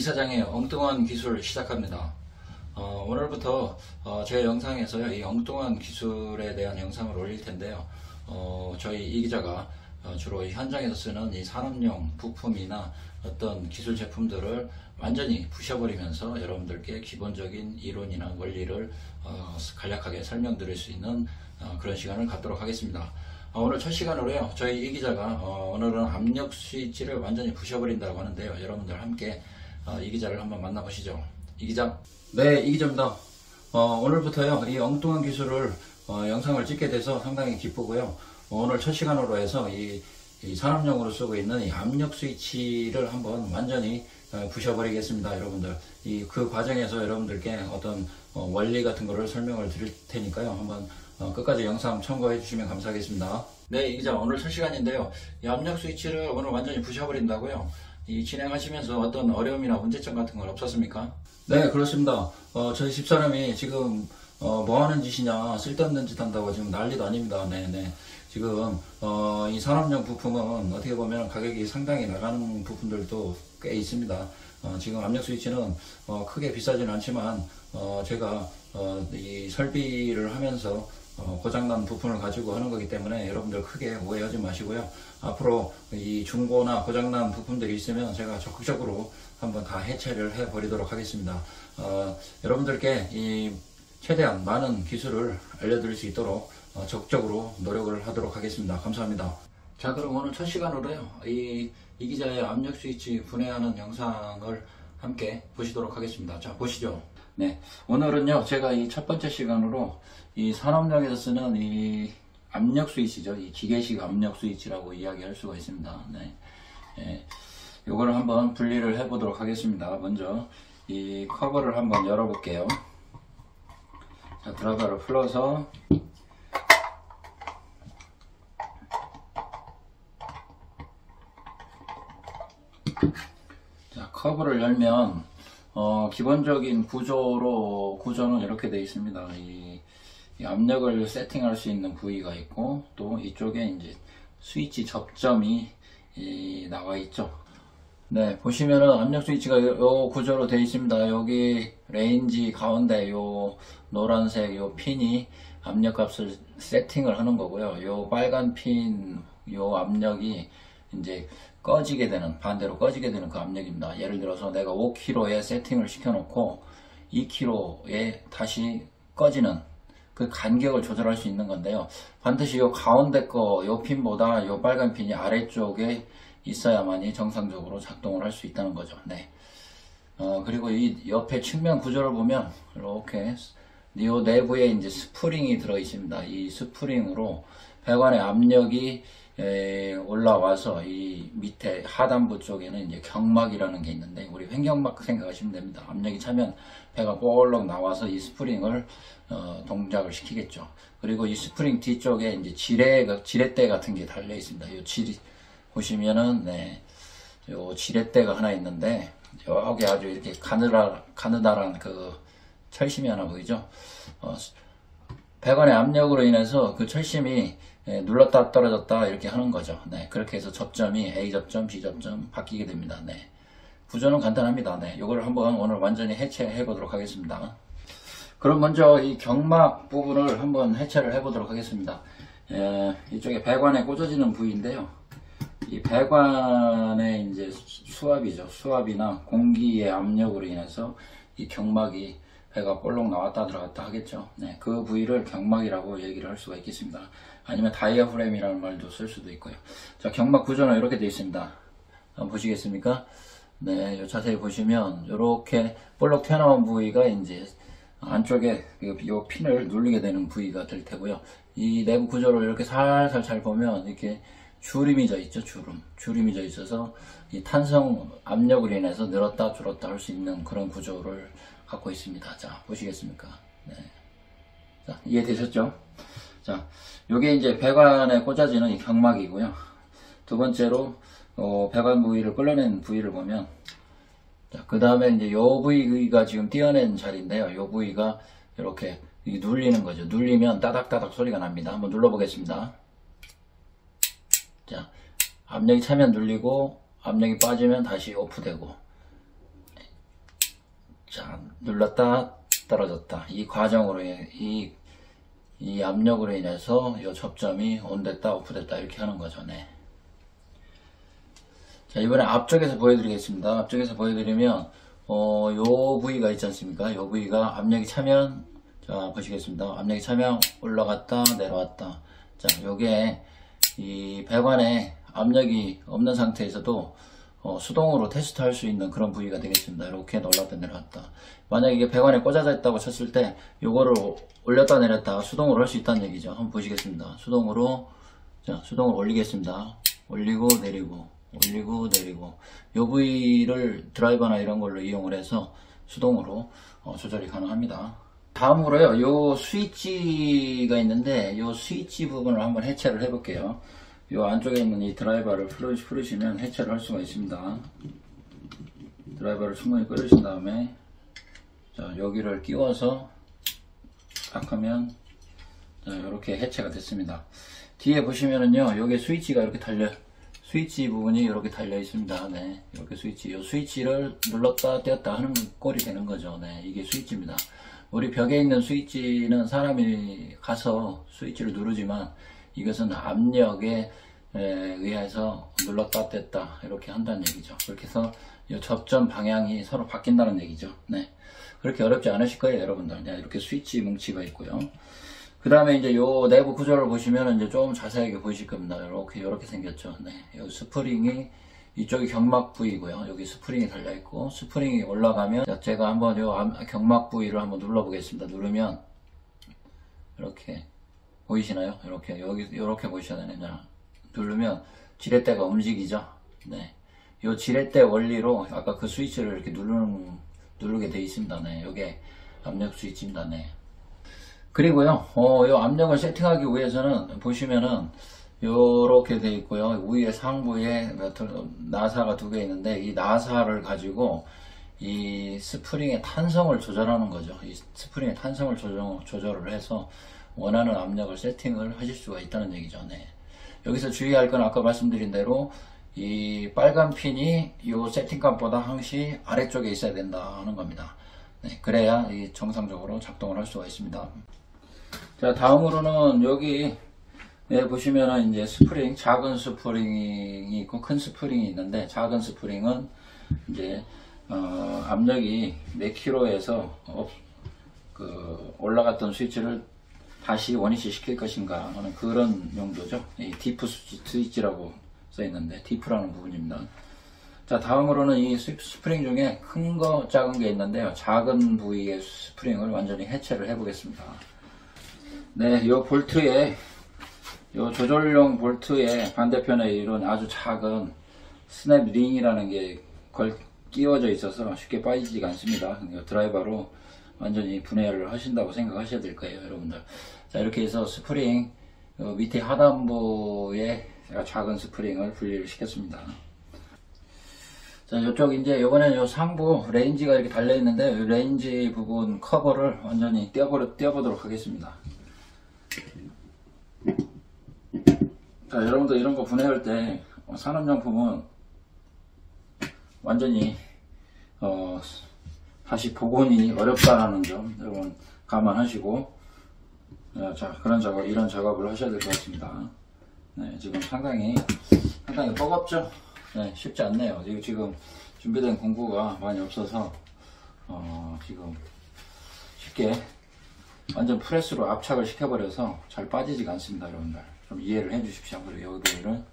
이사장의 엉뚱한 기술 시작합니다. 오늘부터 제 영상에서 이 엉뚱한 기술에 대한 영상을 올릴 텐데요. 저희 이 기자가 주로 현장에서 쓰는 이 산업용 부품이나 어떤 기술 제품들을 완전히 부셔버리면서 여러분들께 기본적인 이론이나 원리를 간략하게 설명드릴 수 있는 그런 시간을 갖도록 하겠습니다. 오늘 첫 시간으로요, 저희 이 기자가 오늘은 압력 스위치를 완전히 부셔버린다고 하는데요. 여러분들 함께 이 기자를 한번 만나보시죠. 이 기자. 네, 이 기자입니다. 오늘부터요, 이 엉뚱한 기술을 영상을 찍게 돼서 상당히 기쁘고요. 오늘 첫 시간으로 해서 이 산업용으로 쓰고 있는 이 압력 스위치를 한번 완전히 부셔버리겠습니다, 여러분들. 그 과정에서 여러분들께 어떤 원리 같은 거를 설명을 드릴 테니까요. 한번 끝까지 영상 참고해 주시면 감사하겠습니다. 네, 이 기자, 오늘 첫 시간인데요. 이 압력 스위치를 오늘 완전히 부셔버린다고요. 진행하시면서 어떤 어려움이나 문제점 같은 건 없었습니까? 네, 그렇습니다. 저희 집사람이 지금 뭐 하는 짓이냐, 쓸데없는 짓 한다고 지금 난리도 아닙니다. 네네. 지금 이 산업용 부품은 어떻게 보면 가격이 상당히 나가는 부품들도 꽤 있습니다. 지금 압력 스위치는 크게 비싸지는 않지만 제가 이 설비를 하면서 고장난 부품을 가지고 하는 거기 때문에 여러분들 크게 오해하지 마시고요. 앞으로 이 중고나 고장난 부품들이 있으면 제가 적극적으로 한번 다 해체를 해 버리도록 하겠습니다. 여러분들께 이 최대한 많은 기술을 알려드릴 수 있도록 적극적으로 노력을 하도록 하겠습니다. 감사합니다. 자, 그럼 오늘 첫 시간으로요, 이 기자의 압력 스위치 분해하는 영상을 함께 보시도록 하겠습니다. 자, 보시죠. 네, 오늘은요, 제가 이 첫 번째 시간으로 이 산업용에서 쓰는 이 압력 스위치죠. 이 기계식 압력 스위치라고 이야기할 수가 있습니다. 네, 요거를 한번 분리를 해 보도록 하겠습니다. 먼저 이 커버를 한번 열어 볼게요. 자, 드라이버를 풀어서 자, 커버를 열면 기본적인 구조는 이렇게 되어 있습니다. 이 압력을 세팅할 수 있는 부위가 있고, 또 이쪽에 이제 스위치 접점이 나와 있죠. 네, 보시면은 압력 스위치가 요 구조로 되어 있습니다. 여기 레인지 가운데 요 노란색 요 핀이 압력 값을 세팅을 하는 거고요. 요 빨간 핀 요 압력이 이제 꺼지게 되는, 반대로 꺼지게 되는 그 압력입니다. 예를 들어서 내가 5kg에 세팅을 시켜 놓고 2kg에 다시 꺼지는 그 간격을 조절할 수 있는 건데요. 반드시 요 가운데 요 핀보다 요 빨간 핀이 아래쪽에 있어야만이 정상적으로 작동을 할 수 있다는 거죠. 네. 그리고 이 옆에 측면 구조를 보면 이렇게 이 내부에 이제 스프링이 들어 있습니다. 이 스프링으로 배관의 압력이 올라와서 이 밑에 하단부 쪽에는 이제 경막이라는 게 있는데, 우리 횡격막 생각하시면 됩니다. 압력이 차면 배가 볼록 나와서 이 스프링을 동작을 시키겠죠. 그리고 이 스프링 뒤쪽에 이제 지렛대 같은 게 달려 있습니다. 이 보시면은, 네, 요 지렛대가 하나 있는데, 여기 아주 이렇게 가느다란 그 철심이 하나 보이죠? 배관의 압력으로 인해서 그 철심이 눌렀다 떨어졌다 이렇게 하는 거죠. 네, 그렇게 해서 접점이 A 접점, B 접점 바뀌게 됩니다. 네, 구조는 간단합니다. 네, 요거를 한번 오늘 완전히 해체해 보도록 하겠습니다. 그럼 먼저 이 경막 부분을 한번 해체를 해 보도록 하겠습니다. 이쪽에 배관에 꽂아지는 부위인데요. 이 배관의 이제 수압이죠. 수압이나 공기의 압력으로 인해서 이 경막이 배가 볼록 나왔다 들어갔다 하겠죠. 네, 그 부위를 경막이라고 얘기를 할 수가 있겠습니다. 아니면 다이아프램이라는 말도 쓸 수도 있고요. 자, 경막 구조는 이렇게 되어 있습니다. 한번 보시겠습니까? 네, 요 자세히 보시면 이렇게 볼록 튀어나온 부위가 이제 안쪽에 요 핀을 누르게 되는 부위가 될 테고요. 이 내부 구조를 이렇게 살살 잘 보면 이렇게 주름이 져 있죠. 주름이 져 있어서 이 탄성 압력으로 인해서 늘었다 줄었다 할 수 있는 그런 구조를 갖고 있습니다. 자, 보시겠습니까? 네. 자, 이해되셨죠? 자, 요게 이제 배관에 꽂아지는 이 경막이고요. 두 번째로, 배관 부위를 끌어낸 부위를 보면, 자, 그 다음에 이제 요 부위가 지금 띄어낸 자리인데요. 요 부위가 이렇게 눌리는 거죠. 눌리면 따닥따닥 소리가 납니다. 한번 눌러보겠습니다. 자, 압력이 차면 눌리고, 압력이 빠지면 다시 오프되고, 자, 눌렀다 떨어졌다. 이 과정으로 이 압력으로 인해서 이 접점이 온됐다 오프됐다 이렇게 하는 거죠. 네. 자, 이번에 앞쪽에서 보여드리겠습니다. 앞쪽에서 보여드리면 요 부위가 있지 않습니까? 요 부위가 압력이 차면, 자 보시겠습니다. 압력이 차면 올라갔다 내려왔다. 자, 요게 이 배관에 압력이 없는 상태에서도 수동으로 테스트 할 수 있는 그런 부위가 되겠습니다. 이렇게 올랐다 내려왔다. 만약에 이게 배관에 꽂아져 있다고 쳤을 때 요거를 올렸다 내렸다 수동으로 할 수 있다는 얘기죠. 한번 보시겠습니다. 수동으로, 자, 수동으로 올리겠습니다. 올리고 내리고 올리고 내리고, 요 부위를 드라이버나 이런 걸로 이용을 해서 수동으로 조절이 가능합니다. 다음으로요, 요 스위치가 있는데 요 스위치 부분을 한번 해체를 해 볼게요. 요 안쪽에 있는 이 드라이버를 풀으시면 해체를 할 수가 있습니다. 드라이버를 충분히 끌으신 다음에, 자, 여기를 끼워서 딱 하면, 자, 이렇게 해체가 됐습니다. 뒤에 보시면은요, 여기 스위치가 이렇게 스위치 부분이 이렇게 달려 있습니다. 네, 이렇게 스위치. 이 스위치를 눌렀다 떼었다 하는 꼴이 되는 거죠. 네, 이게 스위치입니다. 우리 벽에 있는 스위치는 사람이 가서 스위치를 누르지만 이것은 압력에 의해서 눌렀다 뗐다 이렇게 한다는 얘기죠. 그렇게 해서 이 접점 방향이 서로 바뀐다는 얘기죠. 네, 그렇게 어렵지 않으실 거예요, 여러분들. 네, 이렇게 스위치 뭉치가 있고요. 그 다음에 이제 요 내부 구조를 보시면 이제 좀 자세하게 보이실 겁니다. 이렇게 생겼죠. 네, 여기 스프링이, 이쪽이 경막 부위고요. 여기 스프링이 달려 있고, 스프링이 올라가면, 자, 제가 한번 요 경막 부위를 한번 눌러 보겠습니다. 누르면 이렇게 보이시나요? 이렇게 이렇게 보이셔야 되냐. 누르면 지렛대가 움직이죠. 네, 요 지렛대 원리로 아까 그 스위치를 이렇게 누르게 돼 있습니다. 네, 요게 압력 스위치입니다. 네. 그리고요, 요 압력을 세팅하기 위해서는 보시면은 요렇게 돼 있고요. 위에 상부에 나사가 두 개 있는데, 이 나사를 가지고 이 스프링의 탄성을 조절하는 거죠. 이 스프링의 탄성을 조절을 해서 원하는 압력을 세팅을 하실 수가 있다는 얘기죠. 네. 여기서 주의할 건 아까 말씀드린 대로 이 빨간 핀이 이 세팅값보다 항시 아래쪽에 있어야 된다는 겁니다. 네, 그래야 이 정상적으로 작동을 할 수가 있습니다. 자, 다음으로는 여기 보시면은 이제 스프링, 작은 스프링이 있고 큰 스프링이 있는데, 작은 스프링은 이제 압력이 몇 킬로에서 올라갔던 스위치를 다시 원위치 시킬 것인가 하는 그런 용도죠. 이 디프 스위치라고 써 있는데, 디프라는 부분입니다. 자, 다음으로는 이 스프링 중에 큰 거 작은 게 있는데요, 작은 부위의 스프링을 완전히 해체를 해 보겠습니다. 네, 요 볼트에, 요 조절용 볼트의 반대편에 이런 아주 작은 스냅 링이라는 게 끼워져 있어서 쉽게 빠지지가 않습니다. 드라이버로 완전히 분해를 하신다고 생각하셔야 될 거예요, 여러분들. 자, 이렇게 해서 스프링 밑에 하단부에 제가 작은 스프링을 분리를 시켰습니다. 자, 이쪽 이제 요번엔 요 상부 레인지가 이렇게 달려 있는데, 이 레인지 부분 커버를 완전히 떼어보도록 하겠습니다. 자, 여러분들 이런 거 분해할 때 산업용품은 완전히 다시 복원이 어렵다라는 점 여러분 감안하시고, 자, 이런 작업을 하셔야 될 것 같습니다. 네, 지금 상당히 버겁죠? 네, 쉽지 않네요. 지금 준비된 공구가 많이 없어서 지금 쉽게 완전 프레스로 압착을 시켜버려서 잘 빠지지가 않습니다. 여러분들 좀 이해를 해 주십시오. 그리고 여기를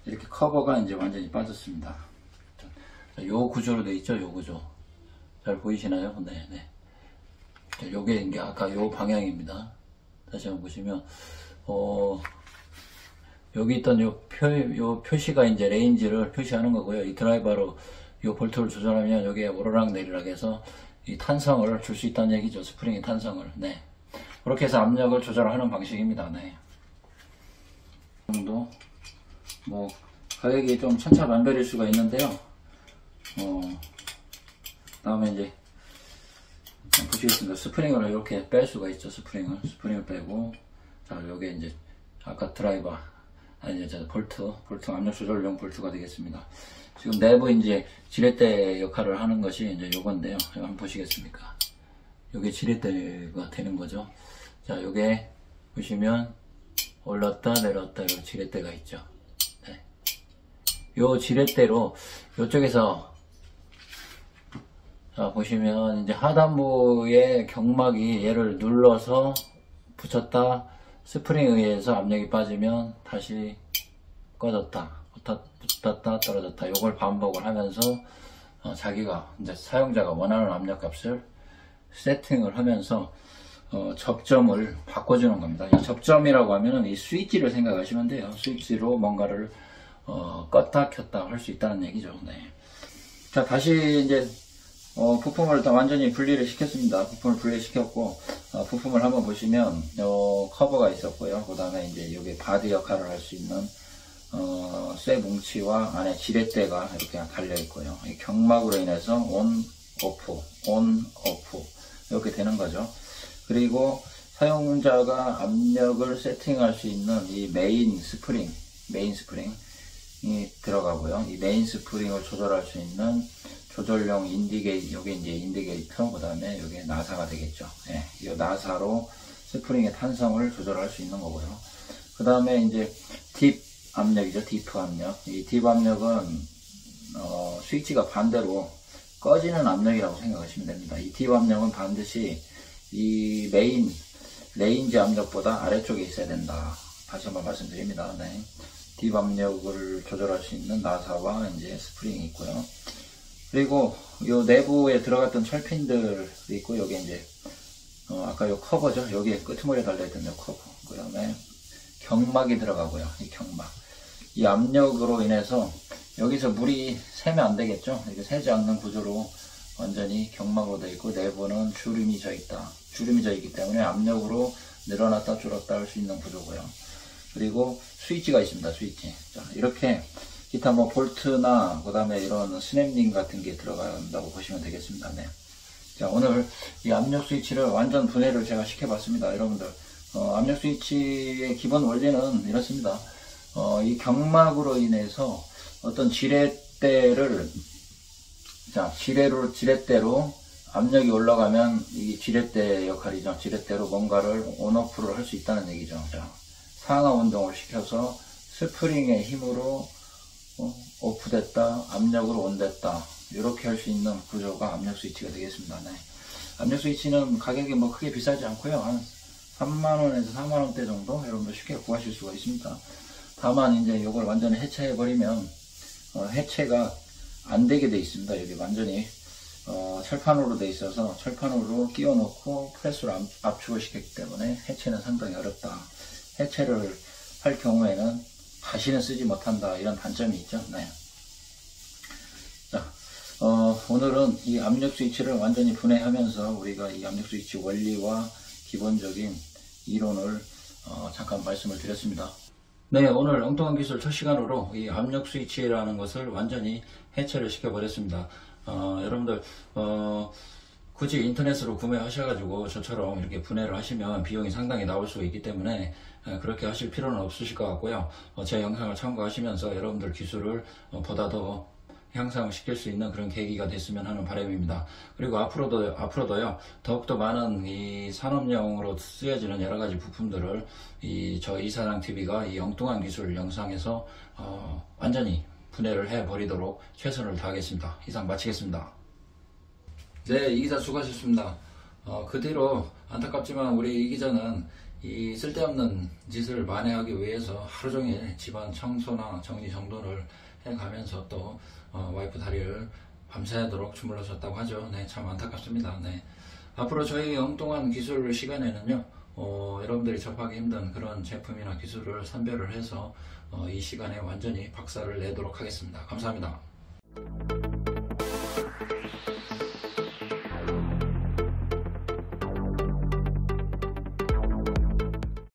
이렇게 커버가 이제 완전히 빠졌습니다. 자, 요 구조로 되어 있죠. 요 구조 잘 보이시나요? 네, 네. 자, 요게 이제 아까 요 방향입니다. 다시 한번 보시면 여기 있던 요 표시가 이제 레인지를 표시하는 거고요. 이 드라이버로 요 볼트를 조절하면 여기에 오르락 내리락 해서 이 탄성을 줄 수 있다는 얘기죠. 스프링의 탄성을. 네, 그렇게 해서 압력을 조절하는 방식입니다. 네. 정도 뭐 가격이 좀 천차만별일 수가 있는데요. 다음에 이제 보시겠습니다. 스프링을 이렇게 뺄 수가 있죠. 스프링을 빼고, 자, 요게 이제 아까 드라이버 이제 볼트 압력 조절용 볼트가 되겠습니다. 지금 내부 이제 지렛대 역할을 하는 것이 이제 요건데요. 한번 보시겠습니까? 요게 지렛대가 되는 거죠. 자, 요게 보시면 올랐다 내렸다 요 지렛대가 있죠. 네. 요 지렛대로 요쪽에서 자, 보시면 이제 하단부의 경막이 얘를 눌러서 붙였다 스프링에 의해서 압력이 빠지면 다시 꺼졌다 붙었다 떨어졌다 요걸 반복을 하면서 자기가 이제 사용자가 원하는 압력값을 세팅을 하면서 접점을 바꿔주는 겁니다. 이 접점이라고 하면은 이 스위치를 생각하시면 돼요. 스위치로 뭔가를 껐다 켰다 할 수 있다는 얘기죠. 네. 자, 다시 이제 부품을 다 완전히 분리를 시켰습니다. 부품을 분리시켰고 부품을 한번 보시면 커버가 있었고요. 그 다음에 이제 여기 바디 역할을 할 수 있는 쇠 뭉치와 안에 지렛대가 이렇게 달려 있고요. 이 경막으로 인해서 온 오프 이렇게 되는 거죠. 그리고 사용자가 압력을 세팅할 수 있는 이 메인 스프링이 들어가고요. 이 메인 스프링을 조절할 수 있는 조절용 인디게이터, 요게 이제 인디게이터, 그 다음에 요게 나사가 되겠죠. 예, 이 나사로 스프링의 탄성을 조절할 수 있는 거고요. 그 다음에 이제 딥 압력이죠. 디프 압력. 이 딥 압력은 스위치가 반대로 꺼지는 압력이라고 생각하시면 됩니다. 이 딥 압력은 반드시 이 메인 레인지 압력보다 아래쪽에 있어야 된다. 다시 한번 말씀드립니다. 네. 딥 압력을 조절할 수 있는 나사와 이제 스프링이 있고요. 그리고 요 내부에 들어갔던 철핀들이 있고, 여기 이제 아까 요 커버죠. 여기에 끄트머리에 달려있던 요 커버. 그 다음에 경막이 들어가고요. 이 경막. 이 압력으로 인해서 여기서 물이 새면 안 되겠죠. 이렇게 새지 않는 구조로 완전히 경막으로 되어 있고, 내부는 주름이 져 있다. 주름이 져 있기 때문에 압력으로 늘어났다 줄었다 할 수 있는 구조고요. 그리고 스위치가 있습니다. 스위치. 자, 이렇게 기타 뭐 볼트나 그 다음에 이런 스냅링 같은 게 들어간다고 보시면 되겠습니다. 네. 자, 오늘 이 압력 스위치를 완전 분해를 제가 시켜봤습니다. 여러분들 압력 스위치의 기본 원리는 이렇습니다. 이 경막으로 인해서 어떤 지렛대를 지렛대로 압력이 올라가면 이 지렛대 역할이죠. 지렛대로 뭔가를 온오프를 할 수 있다는 얘기죠. 자, 상하 운동을 시켜서 스프링의 힘으로 오프됐다, 압력으로 온됐다, 이렇게 할 수 있는 구조가 압력 스위치가 되겠습니다. 네. 압력 스위치는 가격이 뭐 크게 비싸지 않고요. 한 3만원에서 4만원대 정도 여러분들 쉽게 구하실 수가 있습니다. 다만 이제 이걸 완전히 해체해 버리면 해체가 안 되게 돼 있습니다. 여기 완전히 철판으로 돼 있어서 철판으로 끼워 놓고 프레스로 압축을 시켰기 때문에 해체는 상당히 어렵다. 해체를 할 경우에는 다시는 쓰지 못한다, 이런 단점이 있죠. 네. 자, 오늘은 이 압력 스위치를 완전히 분해하면서 우리가 이 압력 스위치 원리와 기본적인 이론을 잠깐 말씀을 드렸습니다. 네, 오늘 엉뚱한 기술 첫 시간으로 이 압력 스위치라는 것을 완전히 해체를 시켜버렸습니다. 여러분들 굳이 인터넷으로 구매하셔가지고 저처럼 이렇게 분해를 하시면 비용이 상당히 나올 수 있기 때문에 그렇게 하실 필요는 없으실 것 같고요. 제 영상을 참고하시면서 여러분들 기술을 보다 더 향상시킬 수 있는 그런 계기가 됐으면 하는 바람입니다. 그리고 앞으로도요, 더욱더 많은 이 산업용으로 쓰여지는 여러 가지 부품들을 저 이사장 TV가 이 엉뚱한 기술 영상에서 완전히 분해를 해버리도록 최선을 다하겠습니다. 이상 마치겠습니다. 네, 이 기자 수고하셨습니다. 그 뒤로 안타깝지만 우리 이 기자는 이 쓸데없는 짓을 만회하기 위해서 하루 종일 집안 청소나 정리정돈을 해가면서 또 와이프 다리를 밤새도록 주물러줬다고 하죠. 네, 참 안타깝습니다. 네. 앞으로 저희 엉뚱한 기술 시간에는요, 여러분들이 접하기 힘든 그런 제품이나 기술을 선별을 해서 이 시간에 완전히 박살을 내도록 하겠습니다. 감사합니다.